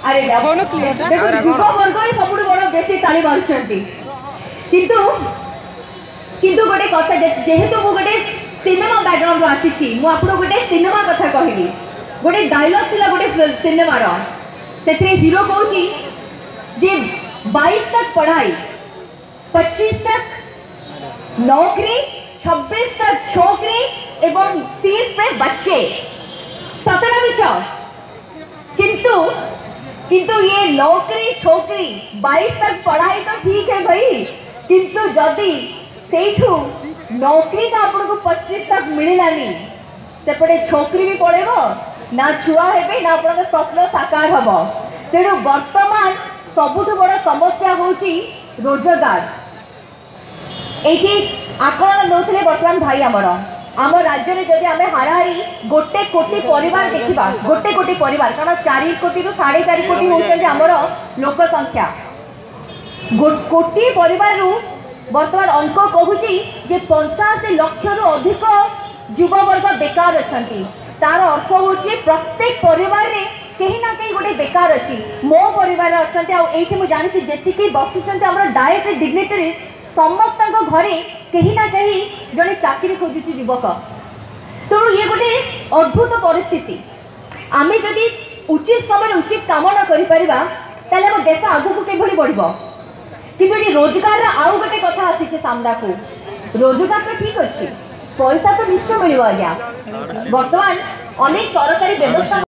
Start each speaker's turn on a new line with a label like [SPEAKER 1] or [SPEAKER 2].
[SPEAKER 1] अरे युवा वर्ग ही सब बड़ बेसी ताली मारुंट किंतु किंतु गोटे कथा जेहेतु मु गोटे सिनेमा बैकग्राउंड आसी मुझे गोटे सिनेमा कथा कहली गोटे डायलॉग थिला गोटे सिनेमार से हीरो कहूँ जे 22 तक पढ़ाई 25 तक नौकरी 26 तक छोकरी एवं 30 पे बच्चे सतना बिच किंतु किंतु ये नौकरी छोकरी 22 तक पढ़ाई तो ठीक है भाई किंतु जदि सेठू नौकरी तो आपको 25 तक मिलानी सेपटे छोकरी भी पड़ेब ना छुआ हे ना आप स्वप्न साकार हम तेणु वर्तमान सबुठ बड़ समस्या हूँ रोजगार ये आकलन नौले बर्तमान भाई आम राज्य में जब आम हाराहारी गोटे कोटी परिवार देखा गोटे कोटी परिवार कारण 4 कोटी रु 4.5 कोटी होती आमर लोक संख्या कोटी परिवार बर्तमान अंक कहूँ जे 85 लाख रु अधिक युववर्ग बेकार अच्छा तार अर्थ हूँ प्रत्येक परिवार रे कहीं ना कहीं गोटे बेकार अच्छी मो परिवार अच्छा मुझे जानी जी बसुँच डायरेक्ट डिग्निटरी समस्त घरे कहीं ना कहीं जड़े चाकरी खोजुची युवक तेणु ये गोटे अद्भुत परिस्थिति आम जदि उचित समय उचित काम न कर देश आगू के बढ़ कि रोजगार आउ गोटे कथा आसी सामना को रोजगार तो ठीक अच्छे पैसा तो निश्चय मिल आज्ञा बर्तमान अनेक सरकारी व्यवस्था